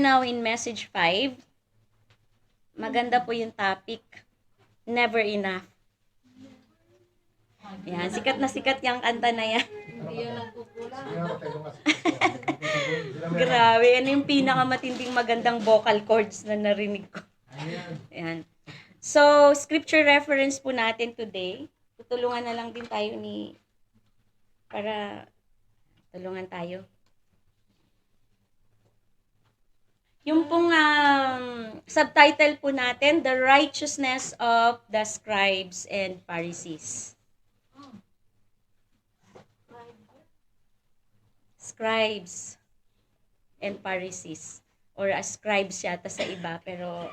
now in message 5. Maganda po yung topic. Never enough. Yan, sikat na sikat yung kanta na yan. Grabe, ano yung pinakamatinding magandang vocal cords na narinig ko. Yan. So, scripture reference po natin today. Tutulungan na lang din tayo para tulungan tayo. Yung pong subtitle po natin, The Righteousness of the Scribes and Pharisees. Scribes and Pharisees. Or scribes yata sa iba, pero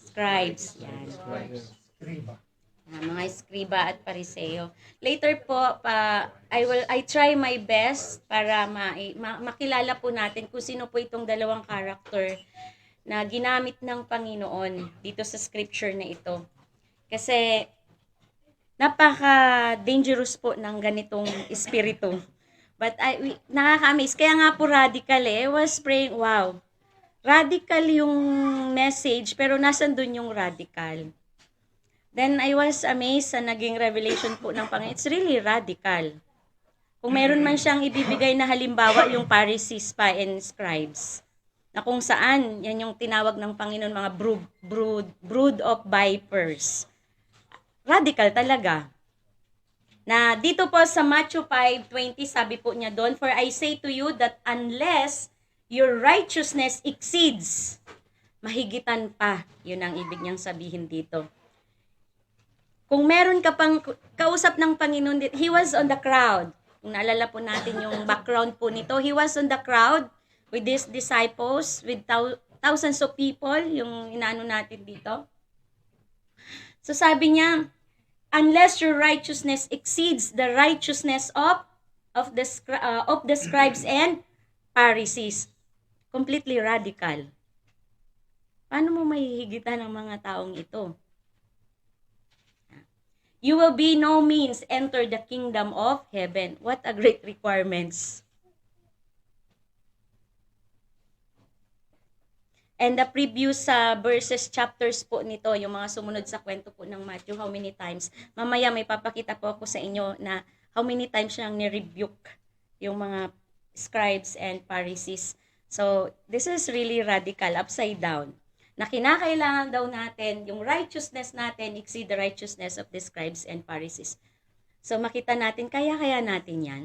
scribes. Yan. Mga skriba at pariseo. Later po, I try my best para makilala po natin kung sino po itong dalawang character na ginamit ng Panginoon dito sa scripture na ito. Kasi napaka-dangerous po ng ganitong espiritu. But nakaka-amaze. Kaya nga po radical I was praying, wow, radical yung message, pero nasan dun yung radical? Then I was amazed sa naging revelation po ng Panginoon. It's really radical. Kung meron man siyang ibibigay na halimbawa yung Pharisees pa and scribes, na kung saan, yan yung tinawag ng Panginoon mga brood of vipers. Radical talaga. Na dito po sa Matthew 5:20, sabi po niya doon, For I say to you that unless your righteousness exceeds, mahigitan pa. Yun ang ibig niyang sabihin dito. Kung meron ka pang kausap ng Panginoon, he was on the crowd. Kung naalala po natin yung background po nito, he was on the crowd with his disciples, with thousands of people, yung inaano natin dito. So sabi niya, unless your righteousness exceeds the righteousness of the scribes and Pharisees. Completely radical. Paano mo mahihigitan ng mga taong ito? You will be no means enter the kingdom of heaven. What a great requirements. And the previous verses, chapters po nito, yung mga sumunod sa kwento po ng Matthew, how many times. Mamaya may papakita po ako sa inyo na how many times siyang ni-rebuke yung mga scribes and Pharisees. So, this is really radical, upside down. Na kinakailangan daw natin, yung righteousness natin exceed the righteousness of the scribes and Pharisees. So makita natin, kaya natin yan?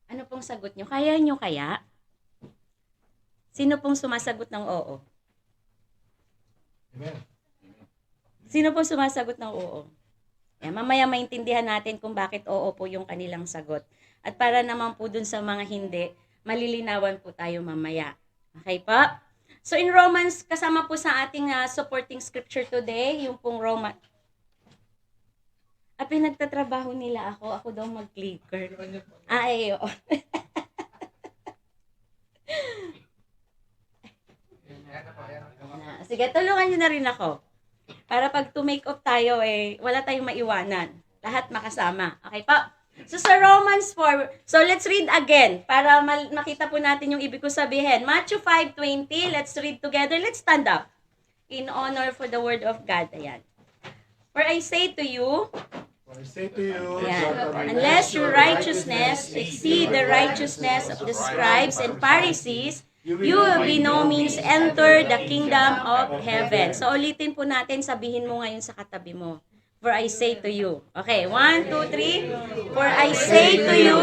Ano pong sagot nyo? Kaya nyo kaya? Sino pong sumasagot ng oo? Amen. Sino pong sumasagot ng oo? Mamaya maintindihan natin kung bakit oo po yung kanilang sagot. At para naman po dun sa mga hindi, malilinawan po tayo mamaya. Okay po? So in Romans, kasama po sa ating supporting scripture today, yung pong Romans. Pinagtatrabaho nila ako daw mag-clicker. Oo. Sige, tulungan nyo na rin ako. Para pag to make up tayo, wala tayong maiwanan. Lahat makasama. Okay po? So sa Romans 4, so let's read again para makita po natin yung ibig ko sabihin. Matthew 5:20, let's read together. Let's stand up in honor for the word of God. Ayan. For I say to you, unless your righteousness exceed the righteousness of the scribes and Pharisees, you will be no means enter the kingdom of heaven. So ulitin po natin, sabihin mo ngayon sa katabi mo. For I say to you. Okay, 1, 2, 3. For I say to you,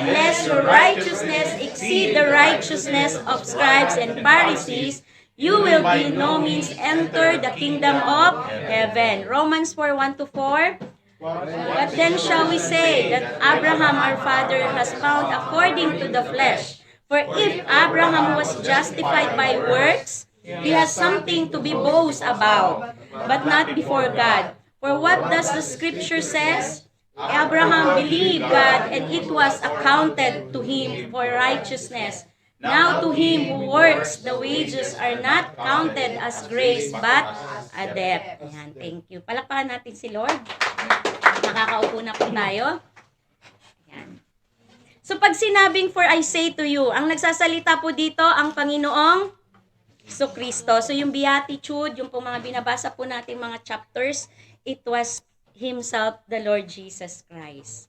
unless your righteousness exceed the righteousness of scribes and Pharisees, you will be no means enter the kingdom of heaven. Romans 4, 1 to 4. What then shall we say that Abraham our father has found according to the flesh? For if Abraham was justified by works, he has something to be boast about, but not before God. For what does the scripture says? Abraham believed God and it was accounted to him for righteousness. Now to him who works, the wages are not counted as grace but a debt. Ayan, thank you. Palakpakan natin si Lord. Makakaupo na po tayo. Ayan. So pag sinabing for I say to you, ang nagsasalita po dito ang Panginoong Kristo. So yung beatitude, yung po mga binabasa po natin mga chapters, it was Himself, the Lord Jesus Christ.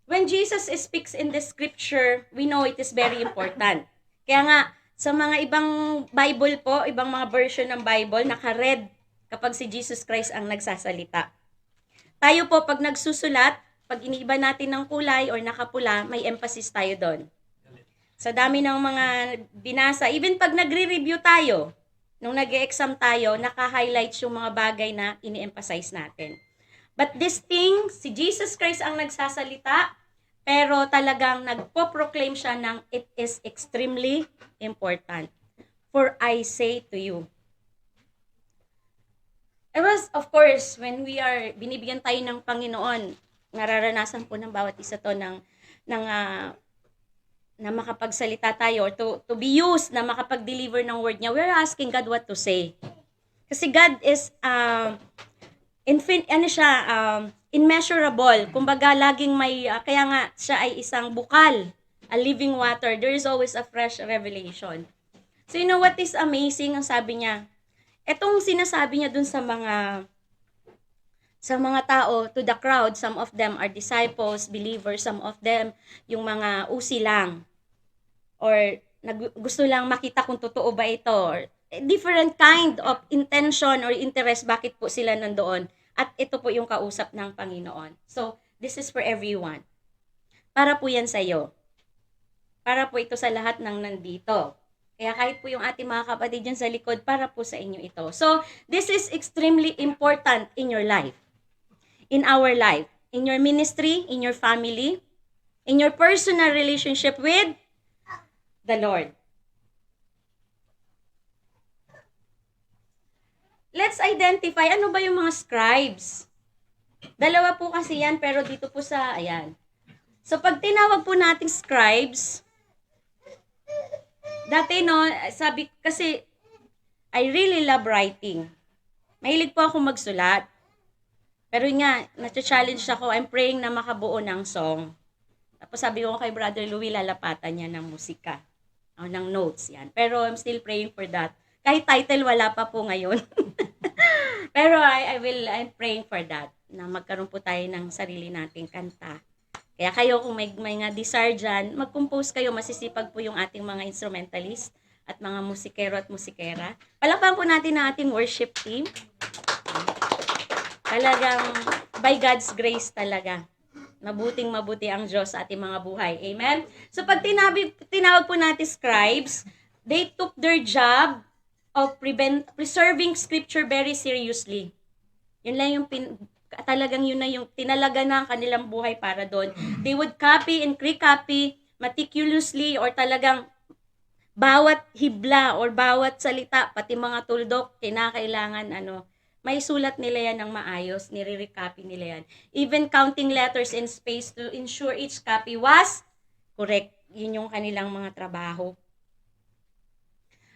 When Jesus speaks in the scripture, we know it is very important. Kaya nga, sa mga ibang Bible po, ibang mga version ng Bible, naka-red kapag si Jesus Christ ang nagsasalita. Tayo po, pag nagsusulat, pag iniiba natin ng kulay or nakapula, may emphasis tayo doon. Sa dami ng mga binasa, even pag nagre-review tayo, nung nag-e-exam tayo, naka-highlights yung mga bagay na ini-emphasize natin. But this thing, si Jesus Christ ang nagsasalita, pero talagang nagpo-proclaim siya ng it is extremely important. For I say to you. It was, of course, when we are, binibigyan tayo ng Panginoon, nararanasan po ng bawat isa to na makapagsalita tayo or to be used na makapag-deliver ng word niya. We're asking God what to say. Kasi God is immeasurable. Kumbaga, laging may, kaya nga siya ay isang bukal, a living water. There is always a fresh revelation. So, you know what is amazing? Ang sabi niya, etong sinasabi niya dun sa mga tao, to the crowd, some of them are disciples, believers, some of them, yung mga usi lang. Or gusto lang makita kung totoo ba ito. Or different kind of intention or interest, bakit po sila nandoon. At ito po yung kausap ng Panginoon. So, this is for everyone. Para po yan sa'yo. Para po ito sa lahat ng nandito. Kaya kahit po yung ating mga kapatid dyan sa likod, para po sa inyo ito. So, this is extremely important in your life. In our life. In your ministry, in your family, in your personal relationship with the Lord. Let's identify, ano ba yung mga scribes? Dalawa po kasi yan, pero dito po sa, ayan. So, pag tinawag po nating scribes, dati no, sabi, kasi, I really love writing. Mahilig po ako magsulat. Pero nga, na-challenge ako, I'm praying na makabuo ng song. Tapos sabi ko kay Brother Louie, lalapatan niya ng musika. O, ng notes yan. Pero I'm still praying for that. Kahit title, wala pa po ngayon. Pero I'm praying for that. Na magkaroon po tayo ng sarili nating kanta. Kaya kayo, kung may nga desire dyan, mag-compose kayo. Masisipag po yung ating mga instrumentalist at mga musikero at musikera. Palakpan po natin ang ating worship team. Talagang, by God's grace talaga. Mabuting-mabuti ang Diyos sa ating mga buhay. Amen? So, pag tinawag po natin scribes, they took their job of preserving scripture very seriously. Yun lang yung talagang yun na yung tinalaga na ang kanilang buhay para doon. They would copy and re-copy meticulously or talagang bawat hibla or bawat salita, pati mga tuldok, kinakailangan may sulat nila yan ng maayos, nire-recopy nila yan. Even counting letters and space to ensure each copy was correct. Yun yung kanilang mga trabaho.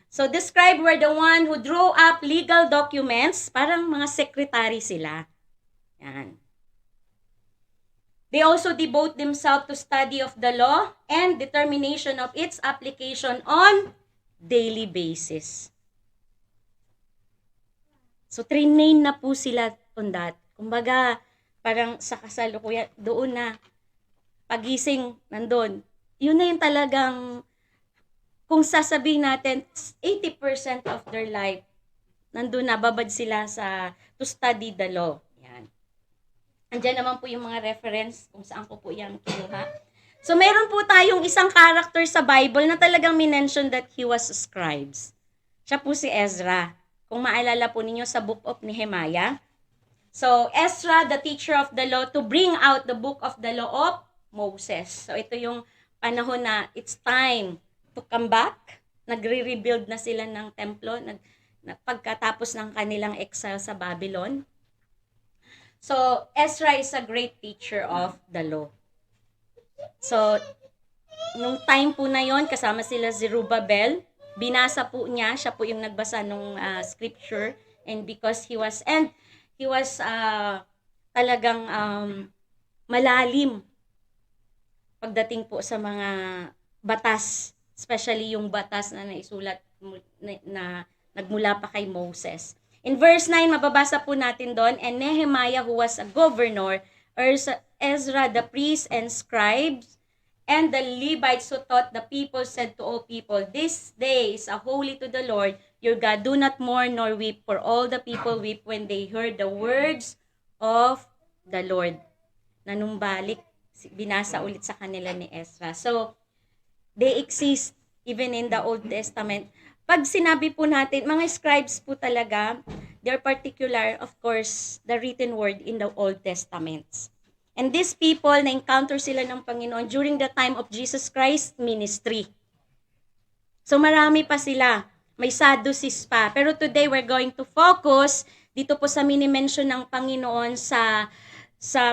So, the scribe were the one who drew up legal documents. Parang mga secretary sila. Yan. They also devote themselves to study of the law and determination of its application on daily basis. So, trained na po sila on that. Kumbaga, parang sa kasalukuyan, doon na, pagising, nandun. Yun na yung talagang, kung sasabihin natin, 80% of their life, nandun na, babad sila to study the law. Yan. Andiyan naman po yung mga reference kung saan ko po yan kinuha. So, meron po tayong isang character sa Bible na talagang minention that he was scribes. Siya po si Ezra. Kung maalala po ninyo sa book of Nehemiah. So, Ezra, the teacher of the law, to bring out the book of the law of Moses. So, ito yung panahon na it's time to come back. Nagre-rebuild na sila ng templo pagkatapos ng kanilang exile sa Babylon. So, Ezra is a great teacher of the law. So, nung time po na yon, kasama sila Zerubbabel, binasa po niya, siya po yung nagbasa ng scripture, and because he was talagang malalim pagdating po sa mga batas, especially yung batas na naisulat na nagmula pa kay Moses. In verse 9, mababasa po natin doon, and Nehemiah who was a governor, Ezra the priest and scribes, and the Levites who taught the people said to all people, this day is a holy to the Lord your God. Do not mourn nor weep, for all the people weep when they heard the words of the Lord. Nanumbalik, binasa ulit sa kanila ni Ezra. So, they exist even in the Old Testament. Pag sinabi po natin, mga scribes po talaga, they're particular, of course, the written word in the Old Testaments. And these people, na-encounter sila ng Panginoon during the time of Jesus Christ ministry. So marami pa sila. May Sadducees pa. Pero today, we're going to focus dito po sa mini-mention ng Panginoon sa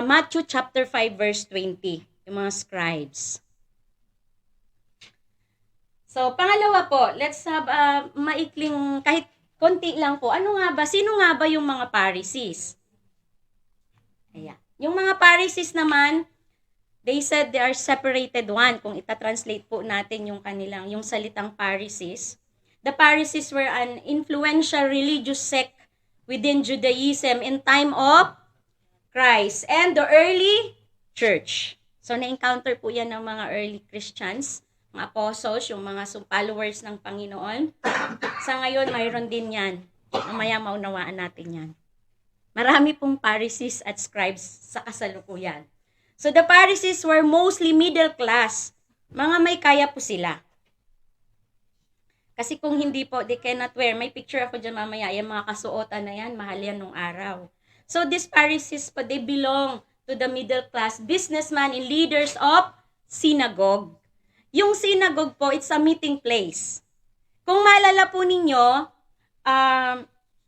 Matthew chapter 5 verse 20, yung mga scribes. So, pangalawa po, let's have maikling, kahit konti lang po. Sino nga ba yung mga Pharisees? Ayan. Yung mga Pharisees naman, they said they are separated one. Kung itatranslate po natin yung salitang Pharisees. The Pharisees were an influential religious sect within Judaism in time of Christ and the early church. So, na-encounter po yan ng mga early Christians, mga apostles, yung mga followers ng Panginoon. Sa ngayon, mayroon din yan. Mamaya maunawaan natin yan. Marami pong Pharisees at scribes sa kasalukuyan. So the Pharisees were mostly middle class. Mga may kaya po sila. Kasi kung hindi po, they cannot wear. May picture ako dyan mamaya. Yung mga kasuotan na yan, mahal yan nung araw. So these Pharisees po, they belong to the middle class businessmen and leaders of synagogue. Yung synagogue po, it's a meeting place. Kung maalala po ninyo,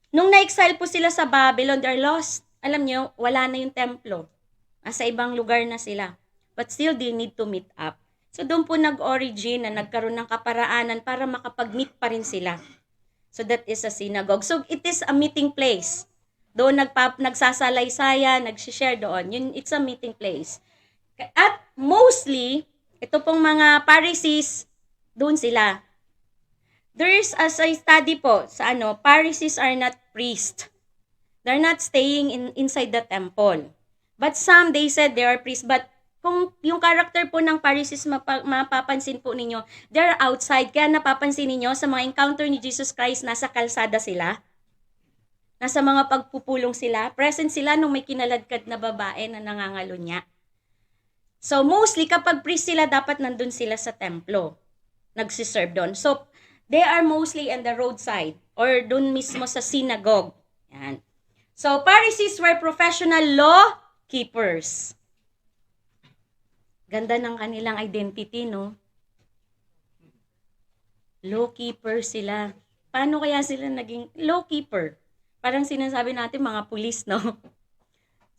nung na-exile po sila sa Babylon, they're lost. Alam nyo, wala na yung templo. Nasa ibang lugar na sila. But still, they need to meet up. So doon po nag-origin na nagkaroon ng kaparaanan para makapag-meet pa rin sila. So that is a synagogue. So it is a meeting place. Doon nagsasalaysaya, nagsishare doon. It's a meeting place. At mostly, ito pong mga Pharisees, doon sila. There's as I study po sa Pharisees are not priests. They're not staying inside the temple. But some, they said they are priests. But kung yung character po ng Pharisees, mapapansin po ninyo, they're outside. Kaya napapansin ninyo sa mga encounter ni Jesus Christ, nasa kalsada sila. Nasa mga pagpupulong sila. Present sila nung may kinaladkad na babae na nangangalunya. So mostly, kapag priest sila, dapat nandun sila sa templo. Nagsiserve doon. So, they are mostly in the roadside or dun mismo sa synagogue. Yan. So, Pharisees were professional law keepers. Ganda ng kanilang identity, no? Law keeper sila. Paano kaya sila naging law keeper? Parang sinasabi natin mga pulis, no?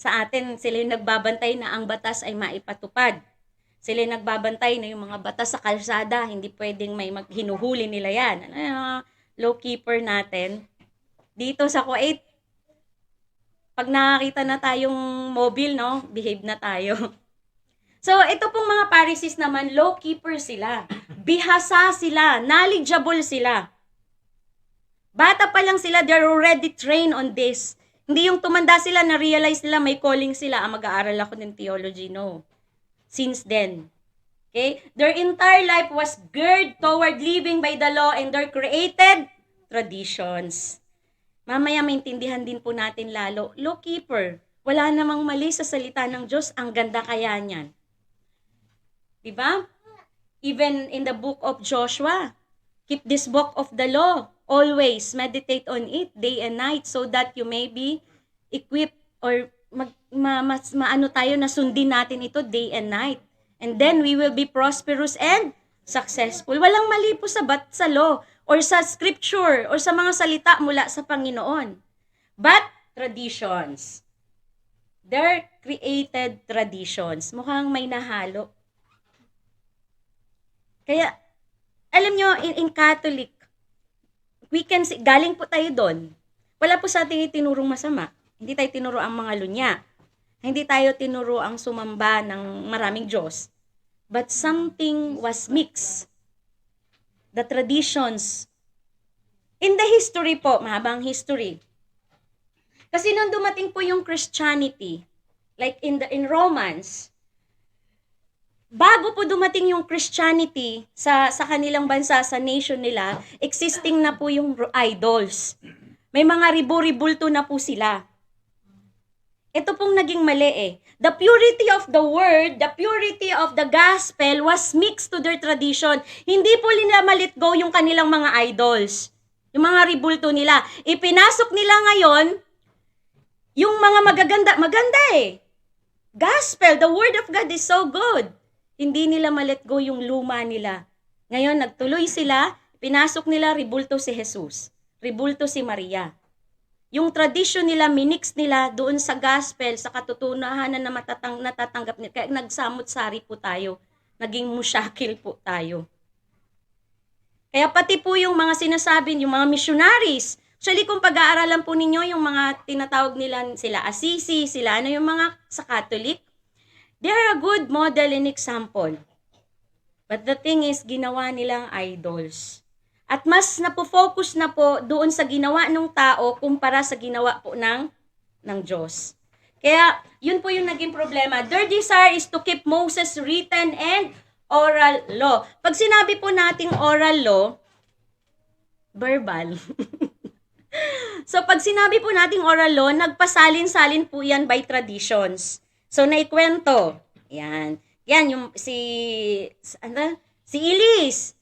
Sa atin, sila yung nagbabantay na ang batas ay maipatupad. Sila yung nagbabantay na yung mga batas sa kalsada, hindi pwedeng may hinuhuli nila yan. Law keeper natin. Dito sa Kuwait, pag nakakita na tayong mobile, no, behave na tayo. So, ito pong mga Pharisees naman, law keeper sila. Bihasa sila, knowledgeable sila. Bata pa lang sila, they're already trained on this. Hindi yung tumanda sila, na-realize nila may calling sila, mag-aaral ako ng theology, no. Since then. Okay? Their entire life was geared toward living by the law and their created traditions. Mamaya maintindihan din po natin lalo. Law keeper, wala namang mali sa salita ng Diyos, ang ganda kaya niyan. Diba? Even in the book of Joshua, keep this book of the law. Always meditate on it day and night so that you may be equipped or maano tayo na sundin natin ito day and night. And then we will be prosperous and successful. Walang mali po sa law or sa scripture or sa mga salita mula sa Panginoon. But traditions. They're created traditions. Mukhang may nahalo. Kaya, alam nyo, in Catholic, we can see, galing po tayo doon. Wala po sa ating itinurong masama. Hindi tayo tinuro ang mga lunya. Hindi tayo tinuro ang sumamba ng maraming Diyos. But something was mixed. The traditions. In the history po, mahabang history. Kasi nung dumating po yung Christianity, like in Romans, bago po dumating yung Christianity sa kanilang bansa, sa nation nila, existing na po yung idols. May mga ribu-ribulto na po sila. Ito pong naging mali eh. The purity of the word, the purity of the gospel was mixed to their tradition. Hindi po nila ma-let go yung kanilang mga idols. Yung mga ribulto nila. Ipinasok nila ngayon yung mga maganda eh. Gospel, the word of God is so good. Hindi nila ma-let go yung luma nila. Ngayon, nagtuloy sila, pinasok nila ribulto si Jesus. Ribulto si Maria. Yung tradition nila, minix nila doon sa gospel, sa katotohanan na natatanggap nila. Kaya nagsamot-sari po tayo. Naging musyakil po tayo. Kaya pati po yung mga sinasabi, yung mga missionaries, actually kung pag-aaralan po ninyo yung mga tinatawag nila sila Assisi, sila yung mga sa Catholic, they are a good model and example. But the thing is, ginawa nilang idols. At mas napofocus na po doon sa ginawa ng tao kumpara sa ginawa po ng Diyos. Kaya, yun po yung naging problema. Their desire is to keep Moses' written and oral law. Pag sinabi po nating oral law, verbal. So, pag sinabi po nating oral law, nagpasalin-salin po yan by traditions. So, naikwento. Yan. Yan, yung si Elise.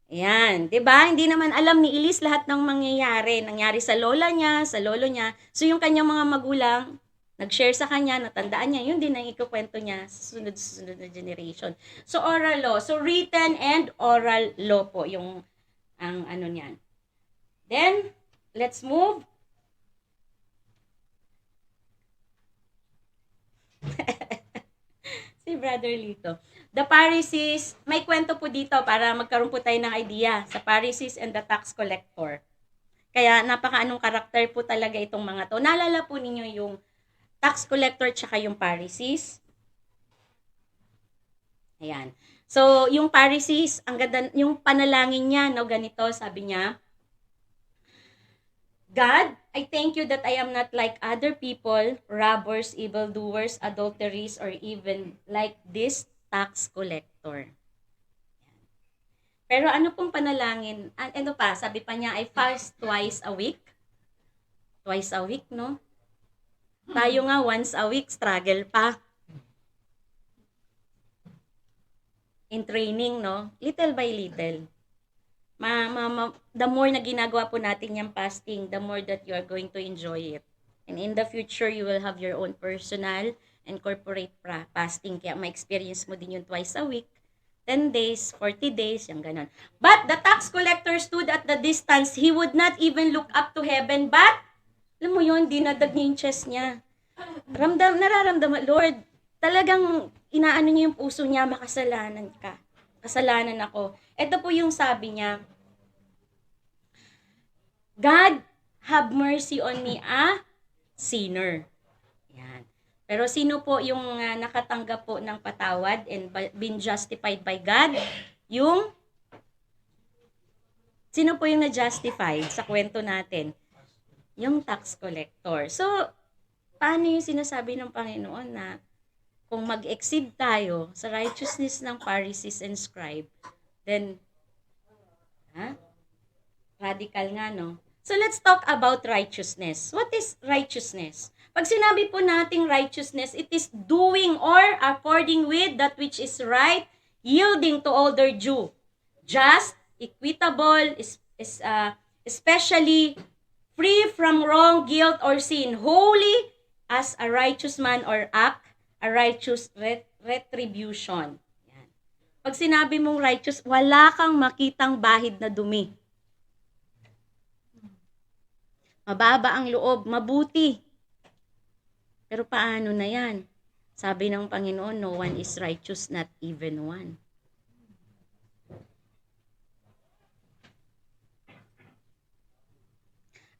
Yan, 'di ba? Hindi naman alam ni Elise lahat ng nangyari sa lola niya, sa lolo niya. So yung kanyang mga magulang nag-share sa kanya, natandaan niya, yun din ang ikukwento niya sa sunod na generation. So oral law, so written and oral law po yung ang ano niyan. Then let's move. Si Brother Lito. The Pharisees, may kwento po dito para magkaroon po tayo ng idea sa Pharisees and the tax collector. Kaya napakaanong karakter po talaga itong mga to. Naalala po ninyo yung tax collector tsaka yung Pharisees? Ayan. So, yung Pharisees, ang ganda, yung panalangin niya, no, ganito, sabi niya, God, I thank you that I am not like other people, robbers, evildoers, adulteries, or even like this tax collector. Pero ano pong panalangin? Ano pa? Sabi pa niya, I fast twice a week. Twice a week, no? Tayo nga, once a week, struggle pa. In training, no? Little by little. The more na ginagawa po natin yung fasting, the more that you are going to enjoy it. And in the future, you will have your own personal and corporate fasting. Kaya ma-experience mo din yung twice a week, 10 days, 40 days, yung ganon. But the tax collector stood at the distance. He would not even look up to heaven. But, alam mo yun, dinadag niya yung chest niya. Nararamdaman, Lord, talagang inaano niya yung puso niya, makasalanan ka. Kasalanan ako. Ito po yung sabi niya, God, have mercy on me, a sinner. Yan. Pero sino po yung nakatanggap po ng patawad and been justified by God? Sino po yung na-justify sa kwento natin? Yung tax collector. So, paano yung sinasabi ng Panginoon na kung mag-exceed tayo sa righteousness ng Pharisees and scribe, then, radical nga, no? So, let's talk about righteousness. What is righteousness? Pag sinabi po nating righteousness, it is doing or according with that which is right, yielding to all their due. Just, equitable, especially free from wrong, guilt, or sin. Holy as a righteous man or act, a righteous retribution. Yan. Pag sinabi mong righteous, wala kang makitang bahid na dumi. Mababa ang loob, mabuti. Pero paano na yan? Sabi ng Panginoon, no one is righteous, not even one.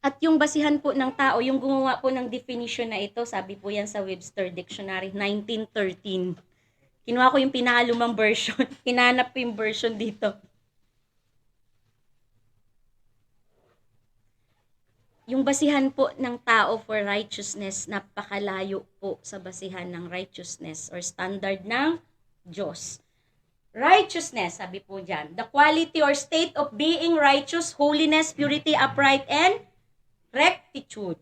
At yung basihan po ng tao, yung gumawa po ng definition na ito, sabi po yan sa Webster Dictionary, 1913. Kinuha ko yung pinakalumang version. Hinanap ko yung version dito. Yung basihan po ng tao for righteousness, napakalayo po sa basihan ng righteousness or standard ng Diyos. Righteousness, sabi po dyan, the quality or state of being righteous, holiness, purity, upright, and rectitude.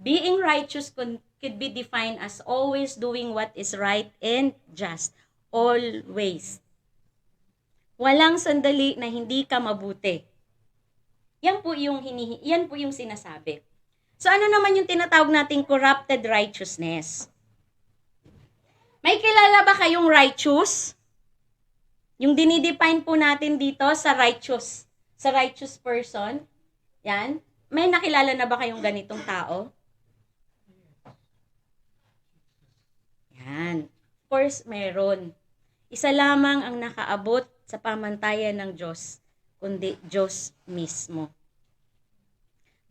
Being righteous could be defined as always doing what is right and just. Always. Walang sandali na hindi ka mabuti. Yan po yung sinasabi. So ano naman yung tinatawag nating corrupted righteousness? May kilala ba kayong righteous? Yung dinidefine po natin dito sa righteous person. Yan. May nakilala na ba kayong ganitong tao? Yan. Of course, meron. Isa lamang ang nakaabot sa pamantayan ng Diyos, kundi Diyos mismo.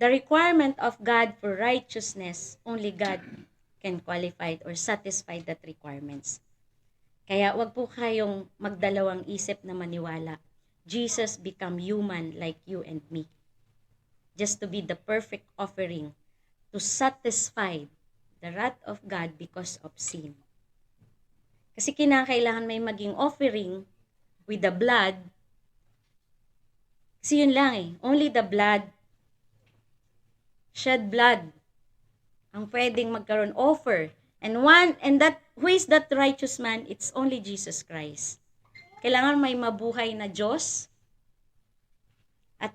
The requirement of God for righteousness, only God can qualify or satisfy that requirements. Kaya wag po kayong magdalawang isip na maniwala. Jesus become human like you and me. Just to be the perfect offering to satisfy the wrath of God because of sin. Kasi kinakailangan may maging offering with the blood. Kasi yun lang only the blood, shed blood, ang pwedeng magkaroon offer. And who is that righteous man? It's only Jesus Christ. Kailangan may mabuhay na Diyos at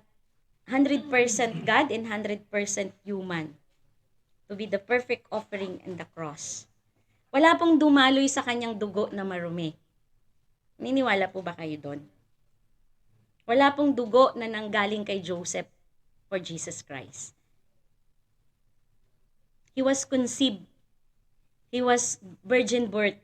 100% God and 100% human to be the perfect offering in the cross. Wala pong dumaloy sa kanyang dugo na marumi. Niniwala po ba kayo doon? Wala pong dugo na nanggaling kay Joseph for Jesus Christ. He was conceived. He was virgin birth.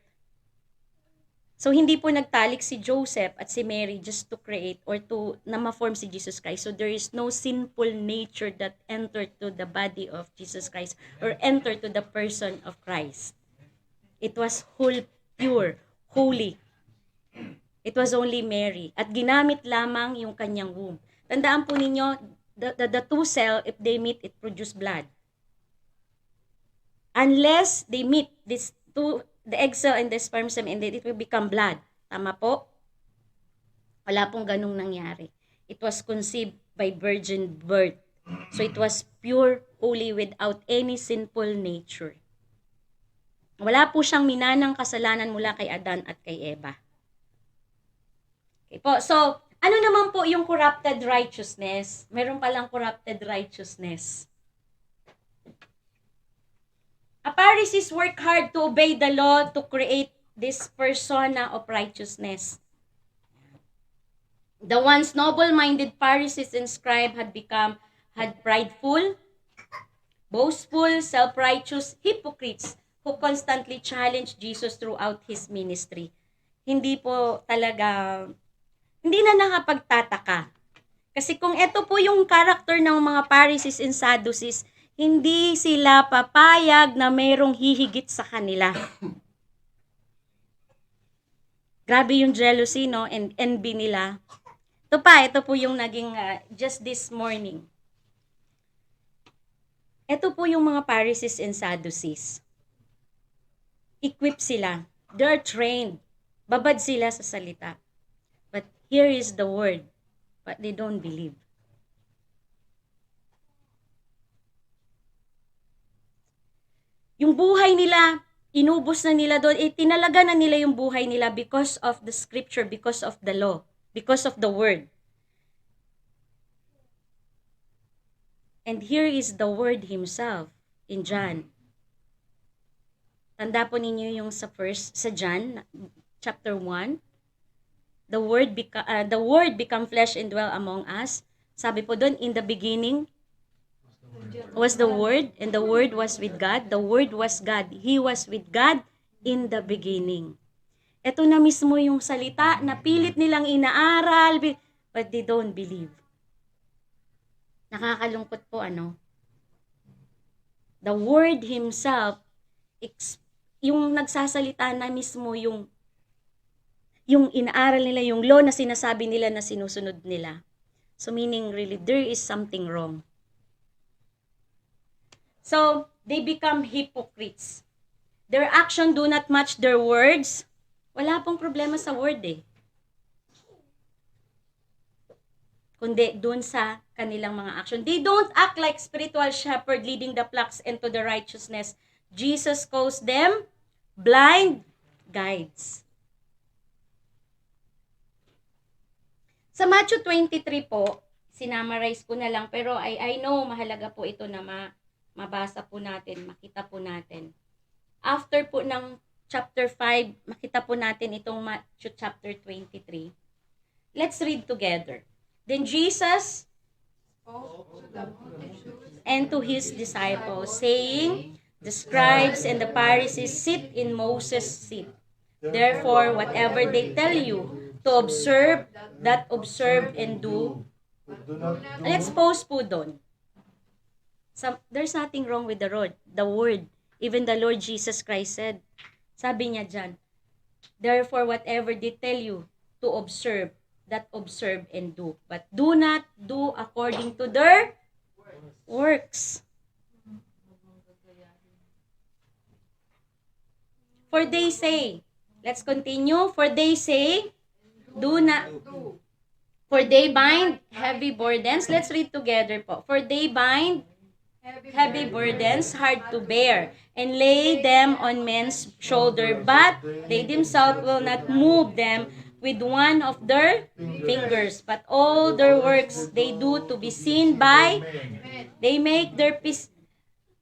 So, hindi po nagtalik si Joseph at si Mary just to create or na ma-form si Jesus Christ. So, there is no sinful nature that entered to the body of Jesus Christ or entered to the person of Christ. It was whole, pure, holy. It was only Mary. At ginamit lamang yung kanyang womb. Tandaan po ninyo, the two cells, if they meet, it produce blood. Unless they meet these two, the egg cell and the sperm cell, and then it will become blood. Tama po? Wala pong ganung nangyari. It was conceived by virgin birth. So it was pure, holy, without any sinful nature. Wala po siyang minanang kasalanan mula kay Adan at kay Eva. Okay po, so ano naman po yung corrupted righteousness? Meron palang corrupted righteousness. A Pharisees work hard to obey the law to create this persona of righteousness. The once noble-minded Pharisees and scribes had prideful, boastful, self-righteous hypocrites who constantly challenged Jesus throughout his ministry. Hindi na nakapagtataka. Kasi kung ito po yung character ng mga Pharisees and Sadducees, hindi sila papayag na mayroong hihigit sa kanila. Grabe yung jealousy, no? And envy nila. Ito po yung naging just this morning. Ito po yung mga Pharisees and Sadducees. Equipped sila. They're trained. Babad sila sa salita. But here is the word. But they don't believe. Yung buhay nila, inubos na nila doon, tinalaga na nila yung buhay nila because of the scripture, because of the law, because of the word. And here is the word himself in John. Tanda po ninyo yung sa John chapter 1. The word become flesh and dwell among us. Sabi po doon, in the beginning was the Word, and the Word was with God. The Word was God. He was with God in the beginning. Ito na mismo yung salita na pilit nilang inaaral, but they don't believe. Nakakalungkot po, the word himself, yung nagsasalita na mismo yung inaaral nila, yung law na sinasabi nila na sinusunod nila. So meaning really, there is something wrong. So, they become hypocrites. Their action do not match their words. Wala pong problema sa word kundi dun sa kanilang mga action. They don't act like spiritual shepherd leading the flocks into the righteousness. Jesus calls them blind guides. Sa Matthew 23 po, sinamarize ko na lang, pero I know mahalaga po ito na mabasa po natin, makita po natin. After po ng chapter 5, makita po natin itong Matthew chapter 23. Let's read together. Then Jesus and to his disciples, saying, the scribes and the Pharisees sit in Moses' seat. Therefore, whatever they tell you to observe, that observe and do. Let's pause po doon. There's nothing wrong with the word. Even the Lord Jesus Christ said, sabi niya dyan, therefore, whatever they tell you to observe, that observe and do. But do not do according to their works. For they say, let's continue. For they say, do not, for they bind heavy burdens. Let's read together po. For they bind heavy burdens, hard to bear, and lay them on men's shoulder, but they themselves will not move them with one of their fingers. But all their works they do to be seen by, they make their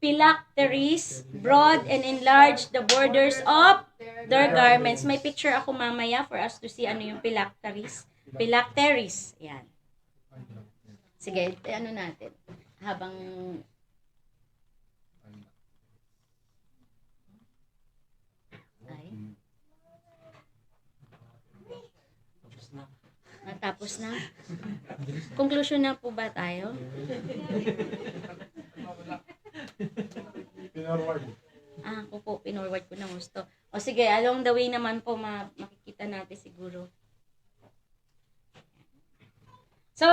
phylacteries broad and enlarge the borders of their garments. May picture ako mamaya for us to see ano yung phylacteries. Phylacteries. Yan. Sige, ano natin? Habang natapos na. Conclusion na po ba tayo? Ako po, pinorward ko na gusto. O sige, along the way naman po, makikita natin siguro. So,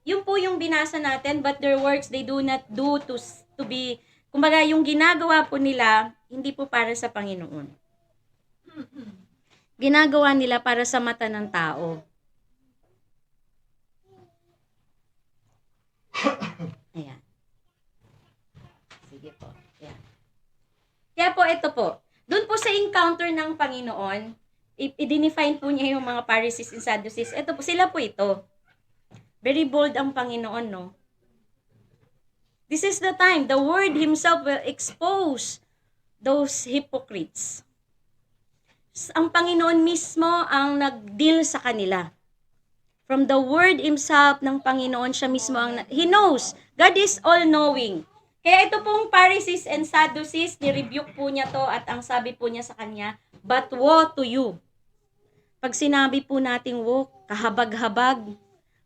yun po yung binasa natin, but their works they do not do to be, kumbaga yung ginagawa po nila, hindi po para sa Panginoon. Ginagawa nila para sa mata ng tao. Ayan. Sige po. Ayan. Kaya po, ito po. Doon po sa encounter ng Panginoon, i-define po niya yung mga Pharisees and Sadducees. Ito po, sila po ito. Very bold ang Panginoon, no? This is the time. The Word Himself will expose those hypocrites. Ang Panginoon mismo ang nag-deal sa kanila. From the Word Himself ng Panginoon, siya mismo ang, He knows. God is all-knowing. Kaya ito pong Pharisees and Sadducees, ni-rebuke po niya to at ang sabi po niya sa kanya, but woe to you. Pag sinabi po nating woe, kahabag-habag,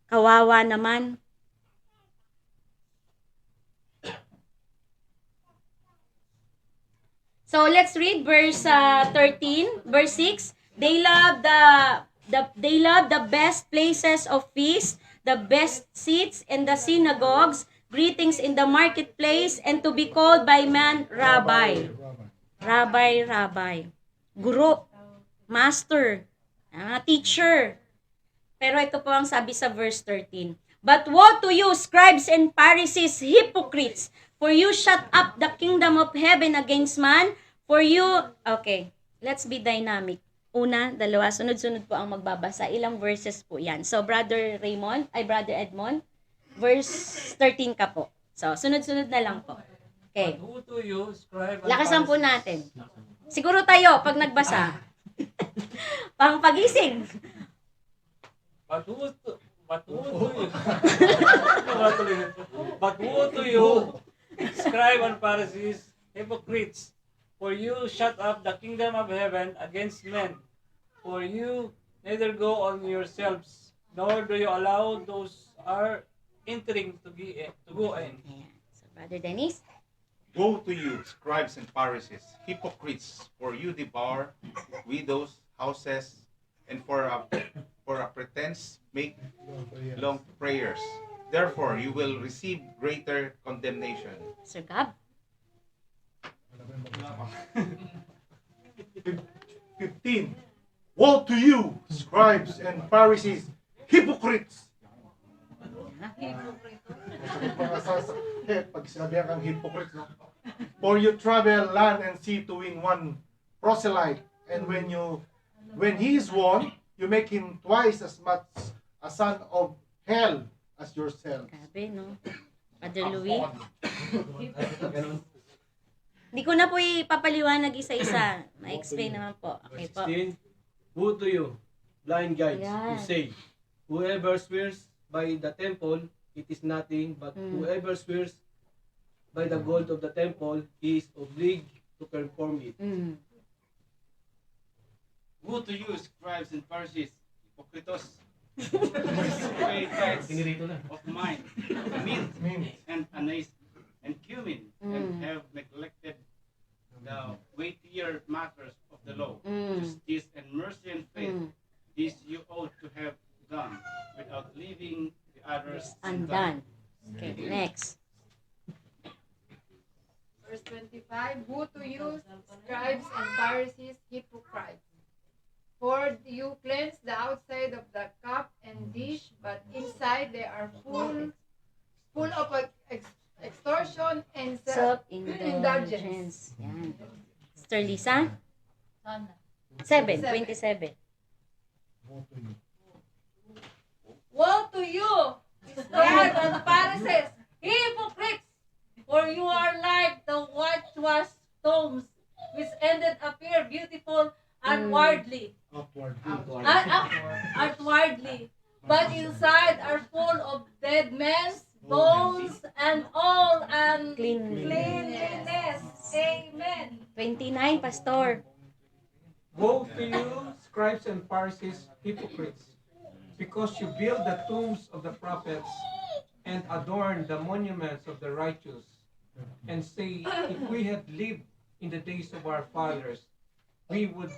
kawawa naman. So let's read verse 13, verse 6. They love the best places of feast, the best seats in the synagogues, greetings in the marketplace, and to be called by man Rabbi. Rabbi, Rabbi. Guru, master, teacher. Pero ito po ang sabi sa verse 13. But woe to you, scribes and Pharisees, hypocrites, for you shut up the kingdom of heaven against man, for you, okay, let's be dynamic. Una, dalawa, sunod-sunod po ang magbabasa. Ilang verses po yan. So, Brother Edmond, verse 13 ka po. So, sunod-sunod na lang po. Okay. Lakasan po natin. Siguro tayo, pag nagbasa. Pang pagising. But woe to you, scribe and Pharisees, hypocrites, for you shut up the kingdom of heaven against men. For you neither go on yourselves, nor do you allow those entering to go in. Ayan. So, Brother Dennis? Woe to you, scribes and Pharisees, hypocrites, for you devour widows' houses, and for a pretense make long prayers. Therefore, you will receive greater condemnation. Sir Gab? 15. Woe to you, scribes and Pharisees, hypocrites! Mga sasakit, pag sinabihan kang hypocrite, no? For you travel land and sea to win one proselyte, and when he is won, you make him twice as much a son of hell as yourself. Grabe, no? Brother Louis? Hindi ko na po ipapaliwanag isa-isa. Ma-explain naman po. Okay po. 16. Woe to you, blind guides, Ayan. who say, whoever swears by the temple, it is nothing, but whoever swears by the gold of the temple, he is obliged to perform it. Mm. Woe to you, scribes and Pharisees, hypocrites! Pay tithes of mine, mint and anise and cumin, and have neglected the weightier matters of the law, justice and mercy and faith. This you ought to have done without leaving the others Undone. Okay, next. Verse 25, Woe to you, scribes and Pharisees, hypocrites! For you cleanse the outside of the cup and dish, but inside they are full of extortion and self-indulgence. Self-indulgence. Yan. Sister Lisa? 7:27. Woe to you, scribes and Pharisees, hypocrites! For you are like the whitewashed tombs, which ended appear beautiful outwardly, outwardly, but inside are full of dead men's bones and all uncleanness. Amen. 29, Pastor. Woe to you, scribes and Pharisees, hypocrites, because you build the tombs of the prophets and adorn the monuments of the righteous, and say, if we had lived in the days of our fathers, we would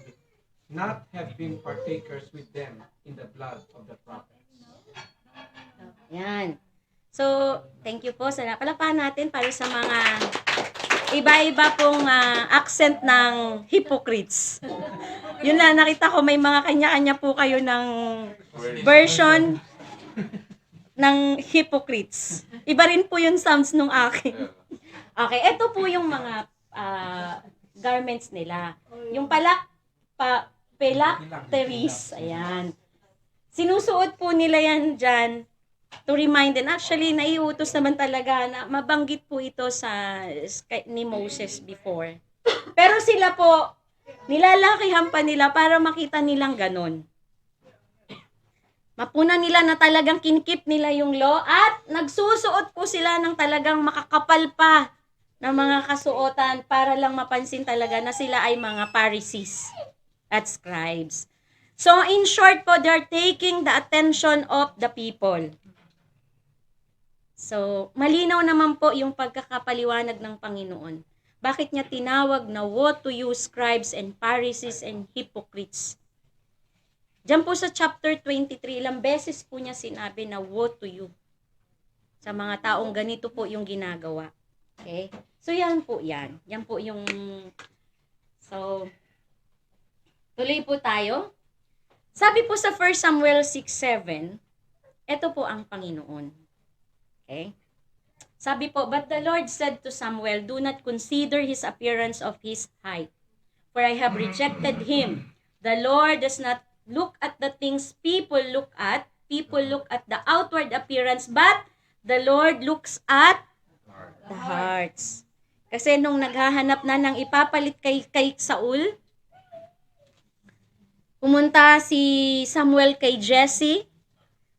not have been partakers with them in the blood of the prophets. Yan. So, thank you po. Palakpakan natin para sa mga iba-iba pong accent ng hypocrites. Yun na, nakita ko may mga kanya-kanya po kayo ng version ng hypocrites. Iba rin po yung sounds nung akin. Okay, ito po yung mga garments nila. Yung phylacteries, ayan. Sinusuot po nila yan dyan to remind them. Actually, naiutos naman talaga na mabanggit po ito ni Moses before. Pero sila po, nilalakihan pa nila para makita nilang ganon. Mapunan nila na talagang kinkip nila yung law at nagsusuot po sila ng talagang makakapal pa na mga kasuotan para lang mapansin talaga na sila ay mga Pharisees at scribes. So in short po, they're taking the attention of the people. So malinaw naman po yung pagkakapaliwanag ng Panginoon. Bakit niya tinawag na woe to you, scribes and Pharisees and hypocrites? Diyan po sa chapter 23, ilang beses po niya sinabi na woe to you. Sa mga taong ganito po yung ginagawa. Okay? So yan po yan. Yan po yung... So, tuloy po tayo. Sabi po sa 1 Samuel 6:7, ito po ang Panginoon. Okay? Sabi po, but the Lord said to Samuel, do not consider his appearance of his height, for I have rejected him. The Lord does not look at the things people look at. People look at the outward appearance, but the Lord looks at the hearts. Kasi nung naghahanap na ng ipapalit kay Saul, pumunta si Samuel kay Jesse,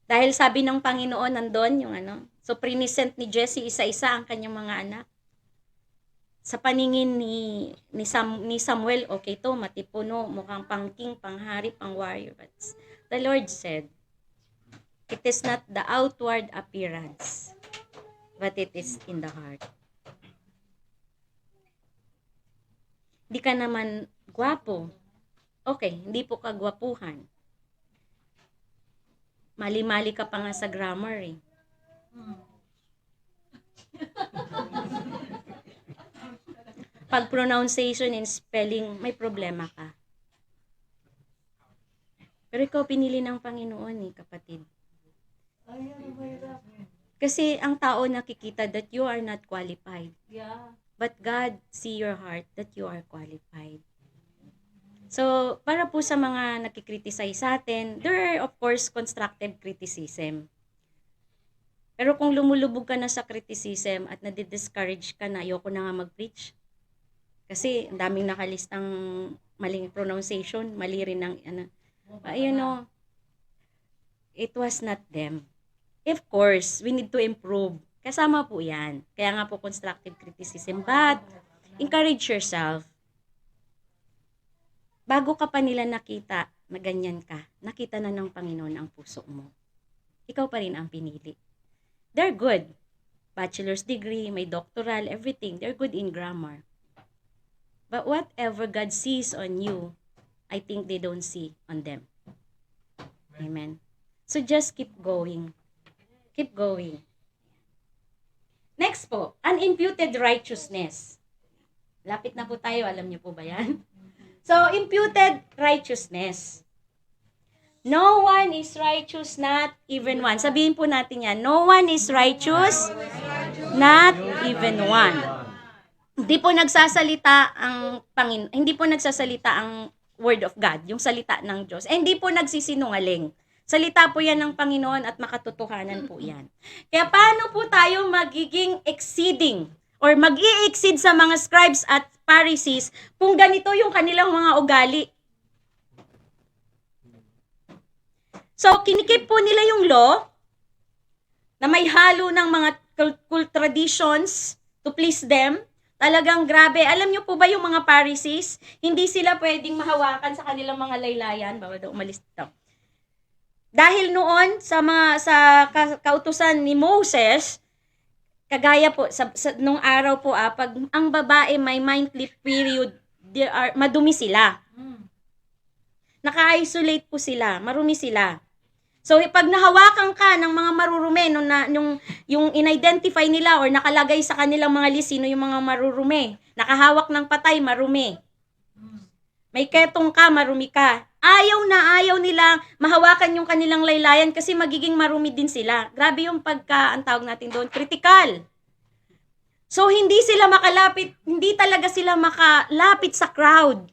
dahil sabi ng Panginoon nandun yung so prinisent ni Jesse isa-isa ang kanyang mga anak. Sa paningin ni Samuel, okay to, matipuno, mukhang pang-king, pang-hari, pang-warrior. But the Lord said, It is not the outward appearance, but it is in the heart. Hindi ka naman gwapo. Okay, hindi po kagwapuhan. Mali-mali ka pa nga sa grammar eh. Pag pronunciation and spelling, may problema ka. Pero ikaw pinili ng Panginoon eh, kapatid. Kasi ang tao nakikita that you are not qualified. Yeah. But God see your heart that you are qualified. So, para po sa mga nakikriticize sa atin, there are of course constructive criticism. Pero kung lumulubog ka na sa criticism at nadi-discourage ka na, ayoko na nga mag-preach. Kasi ang daming nakalistang maling pronunciation, mali rin ng it was not them. Of course, we need to improve. Kasama po yan. Kaya nga po constructive criticism. But, encourage yourself. Bago ka pa nila nakita na ganyan ka, nakita na ng Panginoon ang puso mo. Ikaw pa rin ang pinili. They're good. Bachelor's degree, may doctoral, everything. They're good in grammar. But whatever God sees on you, I think they don't see on them. Amen. So just keep going. Keep going. Next po, unimputed righteousness. Lapit na po tayo, alam niyo po ba yan? So, imputed righteousness. No one is righteous, not even one. Sabihin po natin yan, no one is righteous, not even one. Hindi po nagsasalita ang hindi po nagsasalita ang word of God, yung salita ng Diyos. Hindi po nagsisinungaling. Salita po yan ng Panginoon at makatotohanan po yan. Kaya paano po tayo magiging exceeding or mag-i-exceed sa mga scribes at Pharisees kung ganito yung kanilang mga ugali? So, kinikip po nila yung law na may halo ng mga cult traditions to please them. Talagang grabe. Alam niyo po ba yung mga Pharisees, hindi sila pwedeng mahawakan sa kanilang mga laylayan. Bawal daw umalis dito. Dahil noon sa kautusan ni Moses, kagaya po nung araw po pag ang babae may monthly period, madumi sila. Naka-isolate po sila, marumi sila. So pag nahawakan ka ng mga marurumi yung in-identify nila or nakalagay sa kanilang mga list sino yung mga marurumi, nakahawak ng patay, marumi. May ketong ka, marumi ka. Ayaw nila mahawakan yung kanilang laylayan kasi magiging marumi din sila. Grabe yung ang tawag natin doon, critical. So, hindi talaga sila makalapit sa crowd.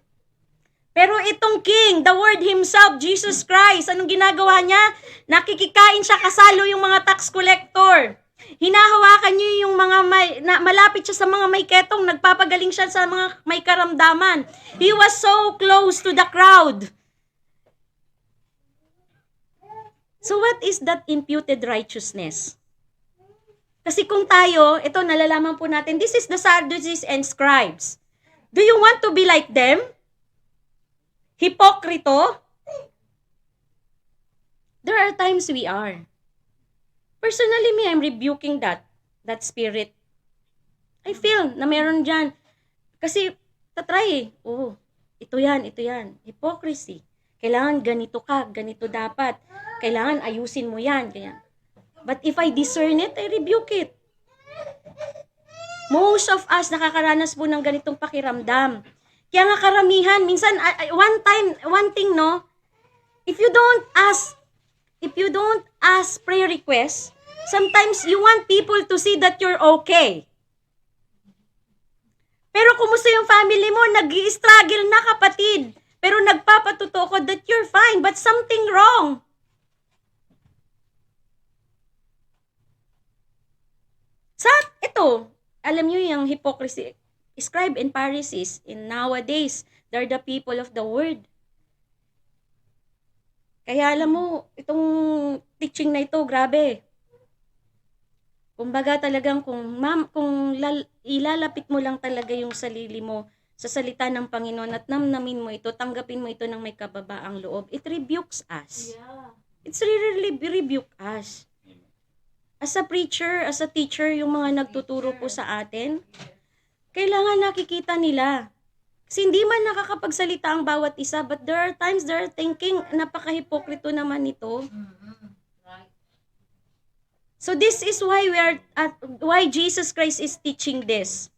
Pero itong king, the word himself, Jesus Christ, anong ginagawa niya? Nakikikain siya kasalo yung mga tax collector. Hinahawakan niyo yung mga malapit siya sa mga may ketong, nagpapagaling siya sa mga may karamdaman. He was so close to the crowd. So what is that imputed righteousness? Kasi kung tayo, ito nalalaman po natin, this is the Sadducees and scribes. Do you want to be like them? Hipokrito? There are times we are. Personally, I'm rebuking that spirit. I feel na meron dyan. Kasi, tatry ito yan. Hypocrisy. Kailangan ganito ka, ganito dapat. Kailangan ayusin mo yan. But if I discern it, I rebuke it. Most of us nakakaranas po ng ganitong pakiramdam. Kaya nga karamihan, minsan, one thing, no, if you don't ask prayer requests, sometimes you want people to see that you're okay. Pero kumusta yung family mo? Nag-i-struggle na, kapatid. Pero nagpapatuto ko that you're fine, but something wrong. Ito, alam nyo yung hypocrisy, scribe and Pharisees, in nowadays, they're the people of the word. Kaya alam mo, itong teaching na ito, grabe. Kumbaga talagang kung ilalapit mo lang talaga yung sarili mo sa salita ng Panginoon at namnamin mo ito, tanggapin mo ito ng may kababaang loob, it rebukes us. Yeah. It's really rebuke us. As a preacher, as a teacher, yung mga nagtuturo po sa atin, kailangan nakikita nila. Kasi hindi man nakakapagsalita ang bawat isa, but there are times they're thinking, napaka-hipokrito naman nito. So this is why why Jesus Christ is teaching this.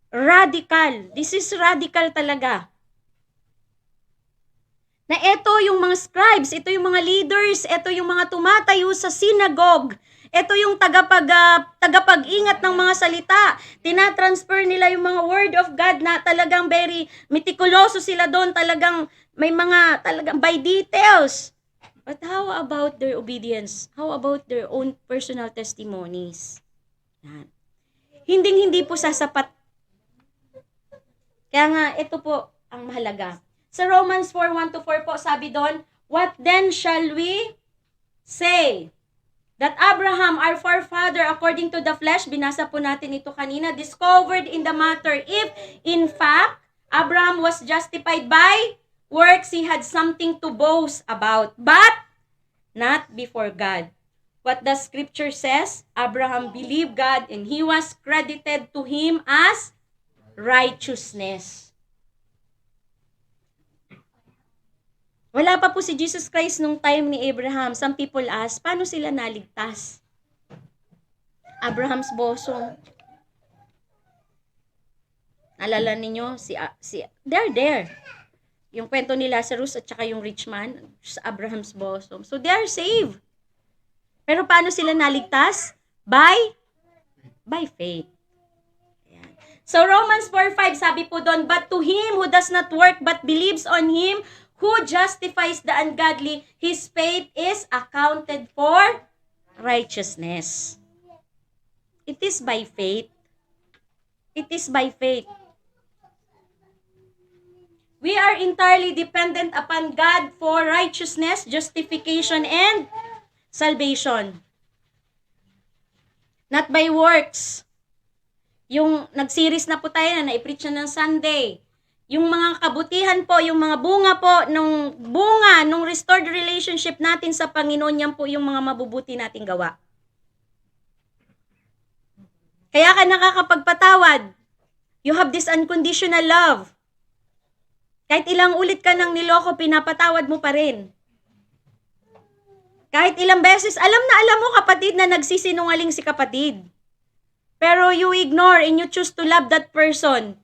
Radical. This is radical talaga. Na ito yung mga scribes, ito yung mga leaders, ito yung mga tumatayo sa synagogue, ito yung tagapag-ingat ng mga salita. Tinatransfer nila yung mga word of God na talagang very meticuloso sila doon, talagang may mga talagang by details. But how about their obedience? How about their own personal testimonies? Yan. Hindi po sasapat. Kaya nga, ito po ang mahalaga. Sa Romans 4:1-4 po, sabi doon, what then shall we say? That Abraham, our forefather, according to the flesh, binasa po natin ito kanina, discovered in the matter, if in fact, Abraham was justified by works, he had something to boast about, but not before God. What the scripture says, Abraham believed God and he was credited to him as righteousness. Wala pa po si Jesus Christ nung time ni Abraham. Some people ask, paano sila naligtas? Abraham's bosom. Alala ninyo, they're there. Yung kwento ni Lazarus at saka yung rich man sa Abraham's bosom. So they are saved. Pero paano sila naligtas? By faith. Ayan. So Romans 4:5 sabi po doon, but to him who does not work but believes on him who justifies the ungodly, his faith is accounted for righteousness. It is by faith. It is by faith. We are entirely dependent upon God for righteousness, justification, and salvation. Not by works. Yung nag-series na po tayo na naipreach na ng Sunday. Yung mga kabutihan po, yung mga bunga po, nung restored relationship natin sa Panginoon, yan po yung mga mabubuti nating gawa. Kaya ka nakakapagpatawad. You have this unconditional love. Kahit ilang ulit ka nang niloko, pinapatawad mo pa rin. Kahit ilang beses, alam mo kapatid na nagsisinungaling si kapatid. Pero you ignore and you choose to love that person.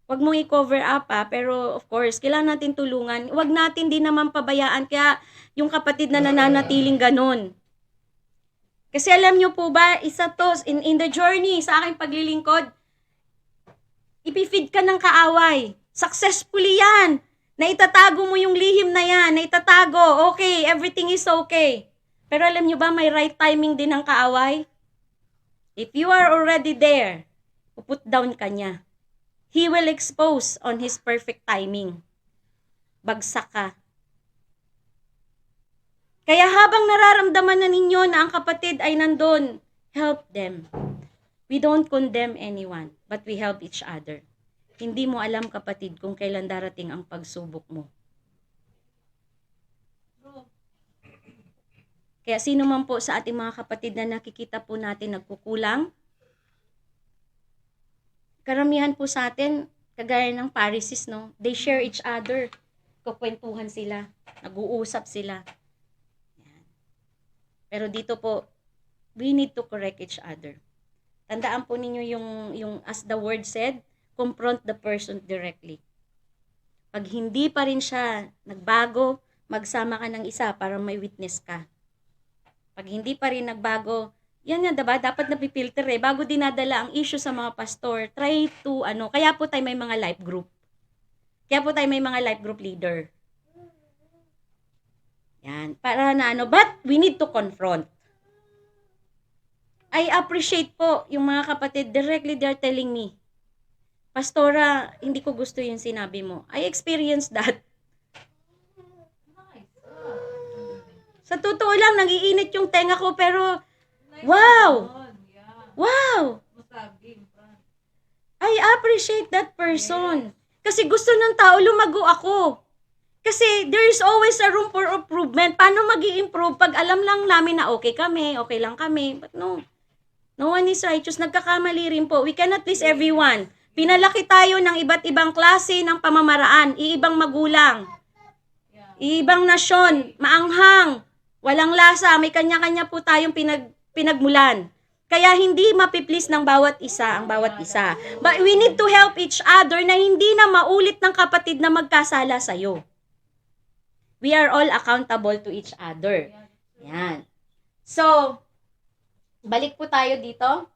Huwag mong i-cover up pero of course, kailangan natin tulungan. Huwag natin din naman pabayaan kaya yung kapatid na nananatiling ganun. Kasi alam nyo po ba, isa to, in the journey sa aking paglilingkod, ipifeed ka ng kaaway. Successfully yan. Naitatago mo yung lihim na yan. Naitatago. Okay, everything is okay. Pero alam nyo ba, may right timing din ng kaaway? If you are already there, puput down ka niya. He will expose on his perfect timing. Bagsak ka. Kaya habang nararamdaman na ninyo na ang kapatid ay nandun, help them. We don't condemn anyone, but we help each other. Hindi mo alam, kapatid, kung kailan darating ang pagsubok mo. Kaya sino man po sa ating mga kapatid na nakikita po natin nagkukulang, karamihan po sa atin, kagaya ng Pharisees, no? They share each other. Kukwentuhan sila. Nag-uusap sila. Yan. Pero dito po, we need to correct each other. Tandaan po ninyo yung as the word said, confront the person directly. Pag hindi pa rin siya nagbago, magsama ka ng isa para may witness ka. Pag hindi pa rin nagbago, yan nga, diba? Dapat napipilter bago dinadala ang issue sa mga pastor. Try to, kaya po tayo may mga life group. Kaya po tayo may mga life group leader. Yan. Para na but we need to confront. I appreciate po yung mga kapatid, directly they're telling me, Pastora, hindi ko gusto yung sinabi mo. I experienced that. Sa totoo lang, nagiinit yung tenga ko, pero wow! Wow! I appreciate that person. Kasi gusto ng tao, lumago ako. Kasi there is always a room for improvement. Paano mag-i-improve pag alam lang namin na okay kami, okay lang kami. But no, no one is righteous. Nagkakamali rin po. We cannot please everyone. Pinalaki tayo ng iba't ibang klase ng pamamaraan, iibang magulang, iibang nasyon, maanghang, walang lasa, may kanya-kanya po tayong pinagmulan. Kaya hindi mapiplease ng bawat isa ang bawat isa. But we need to help each other na hindi na maulit ng kapatid na magkasala sa'yo. We are all accountable to each other. Yan. So, balik po tayo dito.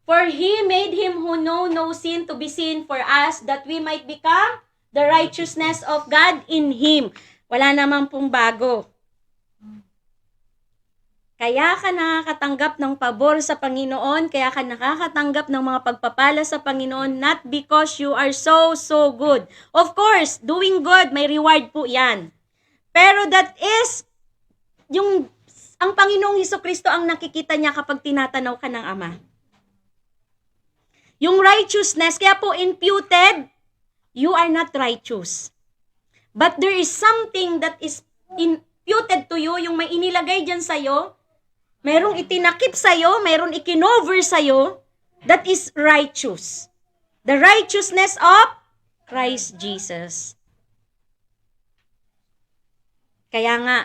For He made Him who know no sin to be sin for us, that we might become the righteousness of God in Him. Wala naman pong bago. Kaya ka nakakatanggap ng pabor sa Panginoon, kaya ka nakakatanggap ng mga pagpapala sa Panginoon, not because you are so good. Of course, doing good, may reward po yan. Pero that is, ang Panginoong Hesukristo ang nakikita niya kapag tinatanaw ka ng Ama. Yung righteousness, kaya po imputed, you are not righteous. But there is something that is imputed to you, yung may inilagay dyan sa'yo, merong itinakip sa'yo, merong ikinover sa'yo, that is righteous. The righteousness of Christ Jesus. Kaya nga,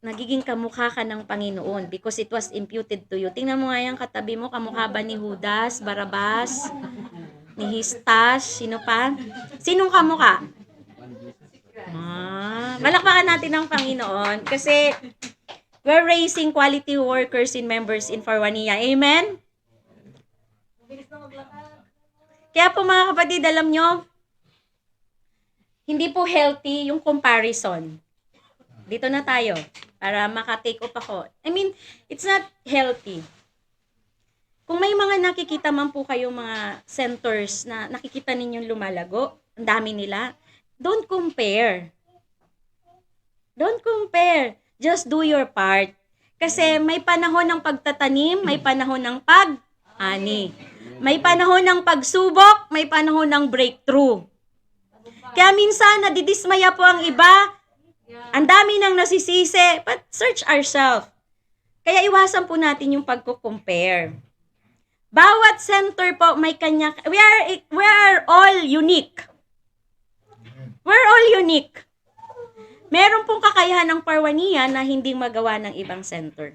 nagiging kamukha ka ng Panginoon because it was imputed to you. Tingnan mo nga yung katabi mo, kamukha ba ni Judas, Barabas, ni Histas, sino pa? Sinong kamukha? Malakpakan natin ang Panginoon kasi we're raising quality workers and members in Farwania. Amen? Kaya po mga kapatid, alam nyo, hindi po healthy yung comparison. Dito na tayo para maka-take up ako. I mean, it's not healthy. Kung may mga nakikita man po kayo mga centers na nakikita ninyong lumalago, ang dami nila, don't compare. Don't compare. Just do your part. Kasi may panahon ng pagtatanim, may panahon ng pag-ani. May panahon ng pagsubok, may panahon ng breakthrough. Kaya minsan, nadidismaya po ang iba, ang dami nang nasisisi, but search ourselves. Kaya iwasan po natin yung pagko-compare. Bawat center po may kanya, we are all unique. We're all unique. Meron pong kakayahan ng Parwania na hindi magawa ng ibang center.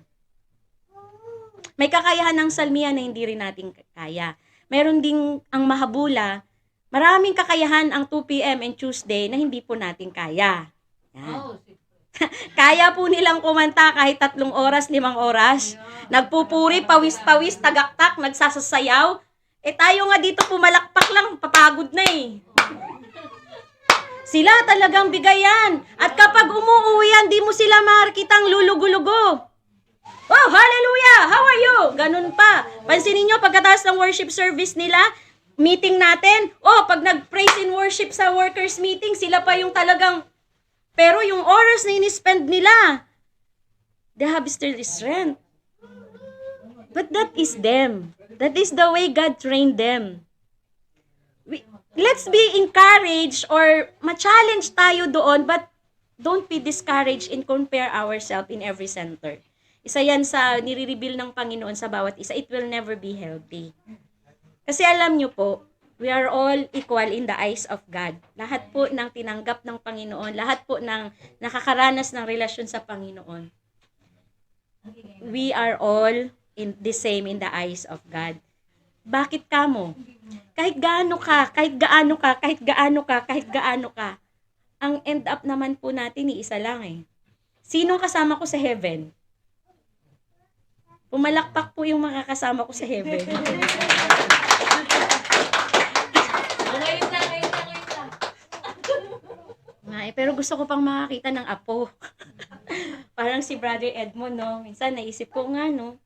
May kakayahan ng Salmia na hindi rin natin kaya. Meron ding ang Mahabula, maraming kakayahan ang 2 p.m. and Tuesday na hindi po natin kaya. Yan. Kaya po nilang kumanta kahit 3 oras, 5 oras. Nagpupuri, pawis-pawis, tagaktak, nagsasasayaw. Tayo nga dito pumalakpak lang, papagod na eh. Sila talagang bigayan. At kapag umuuwi yan, di mo sila makikitang lulugo-lugo. Oh, hallelujah! How are you? Ganun pa. Pansinin nyo, pagkatapos ng worship service nila, meeting natin, pag nag-praise and worship sa workers meeting, sila pa yung talagang, pero yung oras na in-spend nila, they have still strength. But that is them. That is the way God trained them. Let's be encouraged or ma-challenge tayo doon, but don't be discouraged and compare ourselves in every center. Isa yan sa nire-reveal ng Panginoon sa bawat isa. It will never be healthy. Kasi alam nyo po, we are all equal in the eyes of God. Lahat po ng tinanggap ng Panginoon, lahat po ng nakakaranas ng relasyon sa Panginoon, we are all in the same in the eyes of God. Bakit ka mo? Kahit gaano ka, ang end up naman po natin ni isa lang eh. Sinong kasama ko sa heaven? Pumalakpak po yung makakasama ko sa heaven. Ngayon na. Pero gusto ko pang makakita ng apo. Parang si Brother Edmond, no? Minsan naisip ko nga, no?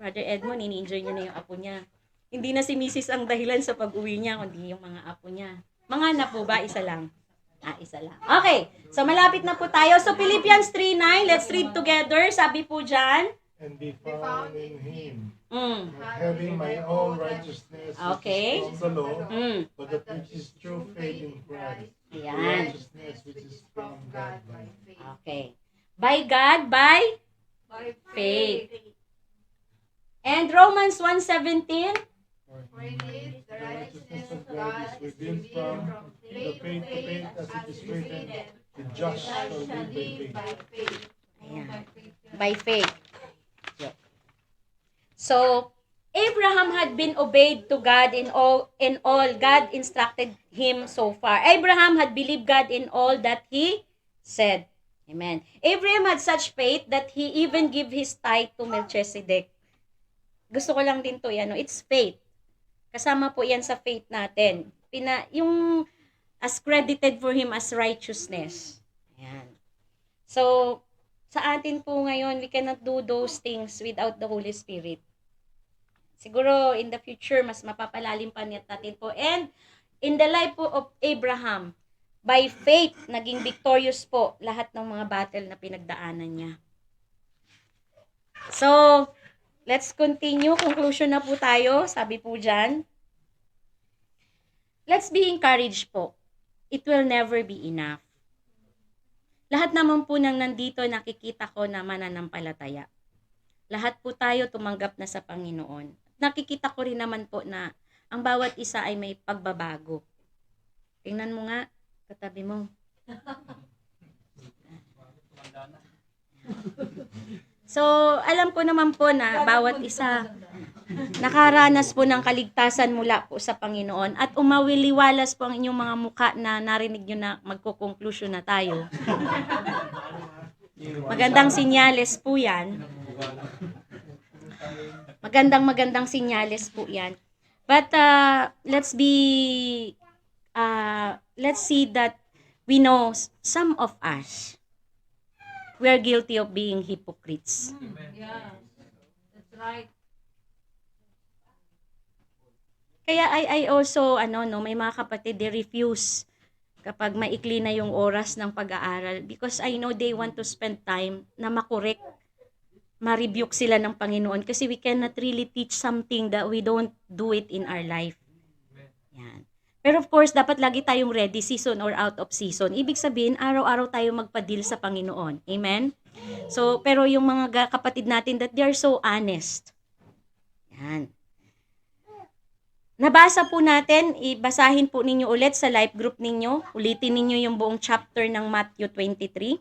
Brother Edmond, ini-enjoy niya na yung apo niya. Hindi na si Mrs. ang dahilan sa pag-uwi niya, kundi yung mga apo niya. Mga anak po ba? Isa lang. Isa lang. Okay, so malapit na po tayo. So Philippians 3:9, let's read together. Sabi po dyan. And be found in Him, Mm. not having my own righteousness, which Okay. is from the law, Mm. but that which is through faith in Christ, Ayan. righteousness which is from God by faith. Okay. By God, by By faith. And Romans 1:17. For indeed, the righteousness of God is revealed from faith to faith, as it is written, The just "I shall shall live by live faith. by faith." Ayan. By faith. So, Abraham had been obeyed to God in all God instructed him so far. Abraham had believed God in all that he said. Amen. Abraham had such faith that he even gave his tithe to Melchizedek. Gusto ko lang din to, it's faith. Kasama po yan sa faith natin. Yung as credited for him as righteousness. Ayan. So, sa atin po ngayon, we cannot do those things without the Holy Spirit. Siguro, in the future, mas mapapalalim pa natin po. And, in the life po of Abraham, by faith, naging victorious po lahat ng mga battle na pinagdaanan niya. So, let's continue. Conclusion na po tayo. Sabi po dyan. Let's be encouraged po. It will never be enough. Lahat naman po nang nandito nakikita ko na mananampalataya. Lahat po tayo tumanggap na sa Panginoon. Nakikita ko rin naman po na ang bawat isa ay may pagbabago. Tingnan mo nga, katabi mo. So, alam ko naman po na bawat isa nakaranas po ng kaligtasan mula po sa Panginoon at umawiliwalas po ang inyong mga mukha na narinig nyo na magko-conclusion na tayo. Magandang sinyales po yan. Magandang sinyales po yan. But let's see that we know some of us, we are guilty of being hypocrites. Yeah. That's right. Kaya I also, may mga kapatid, they refuse kapag maikli na yung oras ng pag-aaral because I know they want to spend time na makorek, ma-rebuke sila ng Panginoon kasi we cannot really teach something that we don't do it in our life. Yan. Pero of course, dapat lagi tayong ready, season or out of season. Ibig sabihin, araw-araw tayo magpadil sa Panginoon. Amen? So, pero yung mga kapatid natin that they are so honest. Yan. Nabasa po natin, ibasahin po ninyo ulit sa life group ninyo. Ulitin ninyo yung buong chapter ng Matthew 23.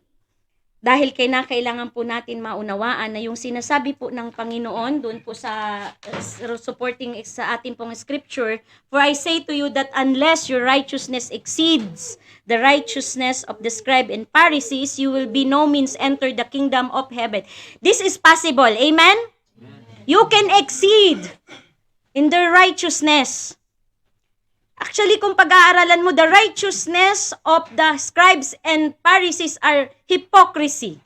Dahil kailangan po natin maunawaan na yung sinasabi po ng Panginoon doon po sa supporting sa ating pong scripture, "For I say to you that unless your righteousness exceeds the righteousness of the scribe and Pharisees, you will by no means enter the kingdom of heaven." This is possible. Amen? You can exceed in their righteousness. Actually, kung pag-aaralan mo, the righteousness of the scribes and Pharisees are hypocrisy.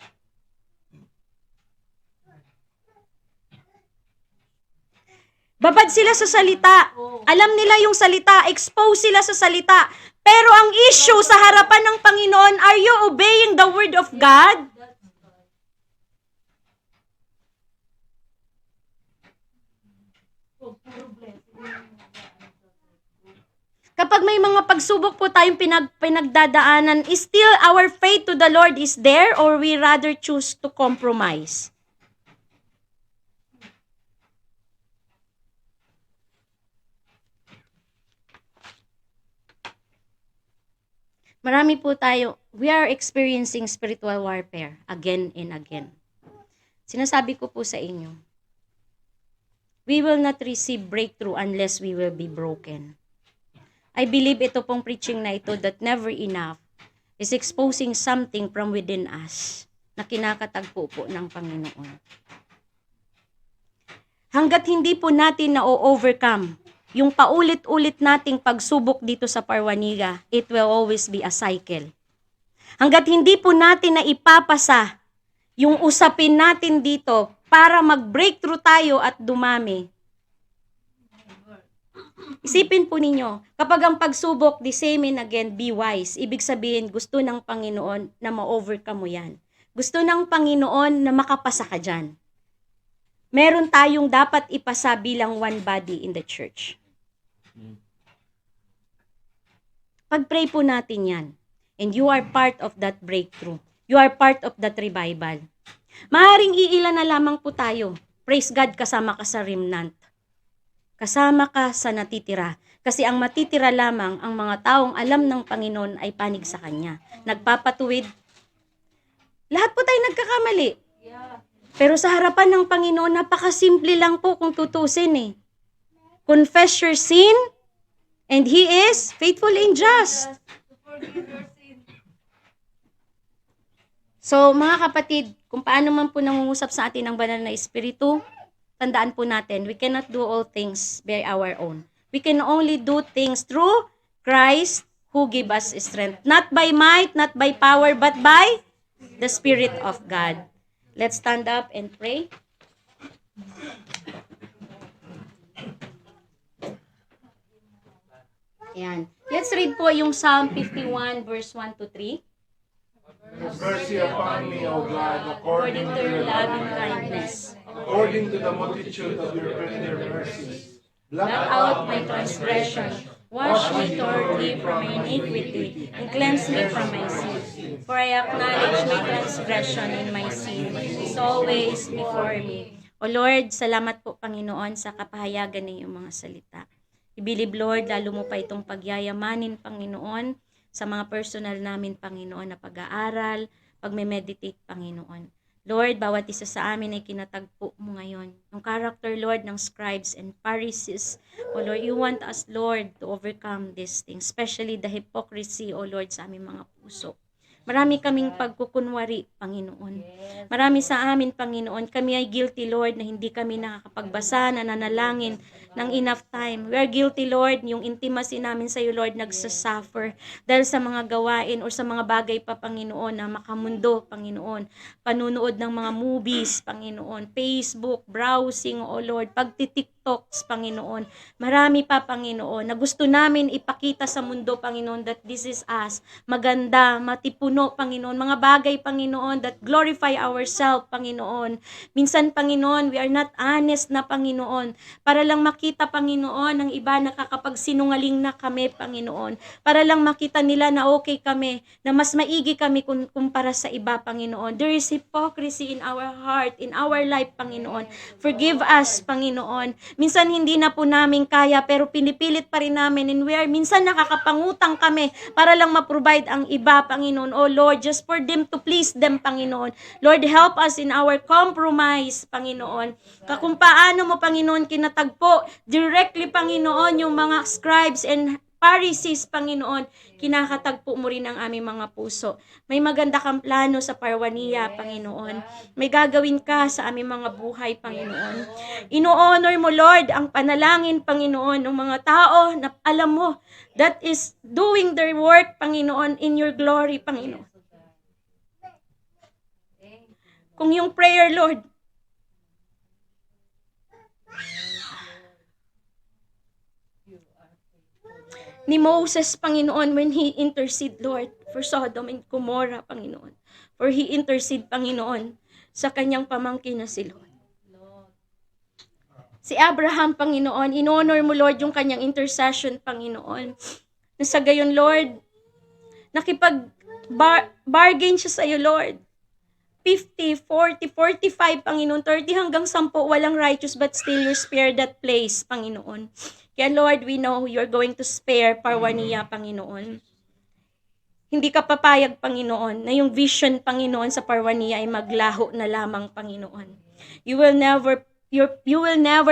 Babad sila sa salita. Alam nila yung salita. Expose sila sa salita. Pero ang issue sa harapan ng Panginoon, are you obeying the word of God? Kapag may mga pagsubok po tayong pinagdadaanan, is still our faith to the Lord is there or we rather choose to compromise? Marami po tayo, we are experiencing spiritual warfare again and again. Sinasabi ko po sa inyo, we will not receive breakthrough unless we will be broken. I believe ito pong preaching na ito that never enough is exposing something from within us na kinakatagpo po ng Panginoon. Hanggat hindi po natin na-overcome yung paulit-ulit nating pagsubok dito sa Parwaniga, it will always be a cycle. Hanggat hindi po natin na ipapasa yung usapin natin dito para mag-breakthrough tayo at dumami, isipin po ninyo, kapag ang pagsubok, the same and again, be wise. Ibig sabihin, gusto ng Panginoon na ma-overcome mo yan. Gusto ng Panginoon na makapasa ka dyan. Meron tayong dapat ipasa bilang one body in the church. Pag-pray po natin yan. And you are part of that breakthrough. You are part of that revival. Maaring iilan na lamang po tayo. Praise God, kasama ka sa remnant. Kasama ka sa natitira. Kasi ang matitira lamang ang mga taong alam ng Panginoon ay panig sa Kanya. Nagpapatuwid. Lahat po tayo nagkakamali. Pero sa harapan ng Panginoon, napakasimple lang po kung tutusin eh. Confess your sin, and He is faithful and just. So, mga kapatid, kung paano man po nangungusap sa atin ang banal na Espiritu, tandaan po natin, we cannot do all things by our own. We can only do things through Christ who give us strength. Not by might, not by power, but by the Spirit of God. Let's stand up and pray. Ayan. Let's read po yung Psalm 51 verse 1 to 3. Have mercy upon me, O God, according to your loving kindness. According to the multitude of your tender mercies. Blot out my transgression. Wash me thoroughly from my iniquity, and cleanse me from my sin. For I acknowledge my transgression, and my sin is always before me. O Lord, salamat po Panginoon sa kapahayagan ng iyong mga salita. Ibilib Lord, lalo mo pa itong pagyayamanin Panginoon sa mga personal namin Panginoon na pag-aaral, pag-meditate Panginoon. Lord, bawat isa sa amin ay kinatagpo mo ngayon. Yung character, Lord, ng scribes and Pharisees. O Lord, you want us, Lord, to overcome these things, especially the hypocrisy, O Lord, sa aming mga puso. Marami kaming pagkukunwari, Panginoon. Marami sa amin, Panginoon. Kami ay guilty, Lord, na hindi kami nakakapagbasa, nananalangin ng enough time. We are guilty, Lord, yung intimacy namin sa iyo, Lord, nagsasuffer dahil sa mga gawain o sa mga bagay pa, Panginoon, na makamundo, Panginoon. Panunood ng mga movies, Panginoon. Facebook, browsing, O Lord, pagtitiktoks, Panginoon. Marami pa, Panginoon, na gusto namin ipakita sa mundo, Panginoon, that this is us. Maganda, matipuno, Panginoon. Mga bagay, Panginoon, that glorify ourselves, Panginoon. Minsan, Panginoon, we are not honest na, Panginoon. Para lang makita, Panginoon, ng iba nakakapagsinungaling na kami, Panginoon. Para lang makita nila na okay kami, na mas maigi kami kumpara sa iba, Panginoon. There is hypocrisy in our heart, in our life, Panginoon. Forgive us, Panginoon. Minsan hindi na po namin kaya, pero pinipilit pa rin namin. And minsan nakakapangutang kami para lang ma-provide ang iba, Panginoon. Oh Lord, just for them to please them, Panginoon. Lord, help us in our compromise, Panginoon. Kung paano mo, Panginoon, kinatagpo directly, Panginoon, yung mga scribes and Pharisees, Panginoon, kinakatagpo mo rin ang aming mga puso. May maganda kang plano sa Parwania, Panginoon. May gagawin ka sa aming mga buhay, Panginoon. Ino-honor mo, Lord, ang panalangin, Panginoon, ng mga tao na alam mo that is doing their work, Panginoon, in your glory, Panginoon. Kung yung prayer, Lord, ni Moses, Panginoon, when he intercede, Lord, for Sodom and Gomorrah, Panginoon. For he intercede, Panginoon, sa kanyang pamangkin na si Lot. Si Abraham, Panginoon, in-honor mo, Lord, yung kanyang intercession, Panginoon. Na sa gayon, Lord, nakipag-bargain siya sa iyo, Lord. 50, 40, 45, Panginoon, 30 hanggang 10, walang righteous, but still you spare that place, Panginoon. Kaya Lord, we know you're going to spare Parwania, Panginoon. Hindi ka papayag, Panginoon, na yung vision, Panginoon, sa Parwania ay maglaho na lamang, Panginoon. You will never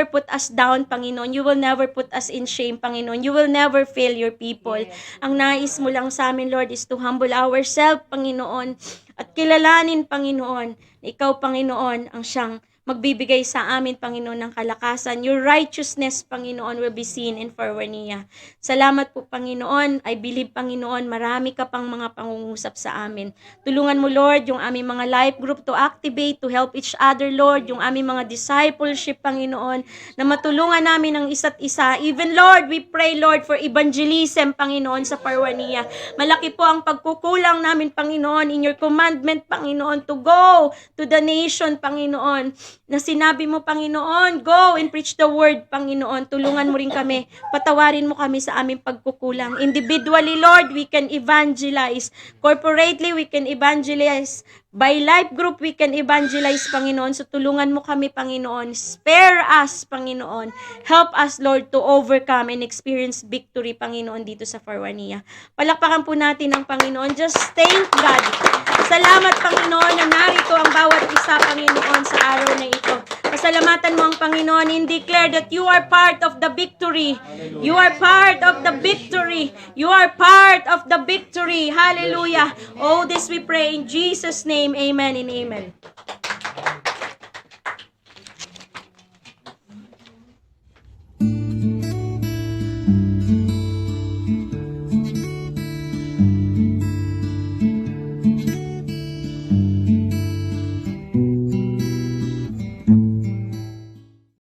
put us down, Panginoon. You will never put us in shame, Panginoon. You will never fail your people. Ang nais mo lang sa amin, Lord, is to humble ourselves, Panginoon, at kilalanin, Panginoon, na ikaw, Panginoon, ang siyang magbibigay sa amin, Panginoon, ng kalakasan. Your righteousness, Panginoon, will be seen in Parwania. Salamat po, Panginoon. I believe, Panginoon, marami ka pang mga pangungusap sa amin. Tulungan mo, Lord, yung aming mga life group to activate, to help each other, Lord, yung aming mga discipleship, Panginoon, na matulungan namin ang isa't isa. Even, Lord, we pray, Lord, for evangelism, Panginoon, sa Parwania. Malaki po ang pagkukulang namin, Panginoon, in your commandment, Panginoon, to go to the nation, Panginoon. na sinabi mo, Panginoon, go and preach the word, Panginoon. Tulungan mo rin kami. Patawarin mo kami sa aming pagkukulang. Individually, Lord, we can evangelize. Corporately, we can evangelize. By life group, we can evangelize, Panginoon. So, tulungan mo kami, Panginoon. Spare us, Panginoon. Help us, Lord, to overcome and experience victory, Panginoon, dito sa Farwania. Palakpakan po natin ang Panginoon. Just thank God. Salamat, Panginoon, na narito ang bawat isa, Panginoon, sa araw na ito. Pasalamatan mo ang Panginoon and declare that you are part of the victory. You are part of the victory. You are part of the victory. Hallelujah. All this we pray in Jesus' name. Amen and amen.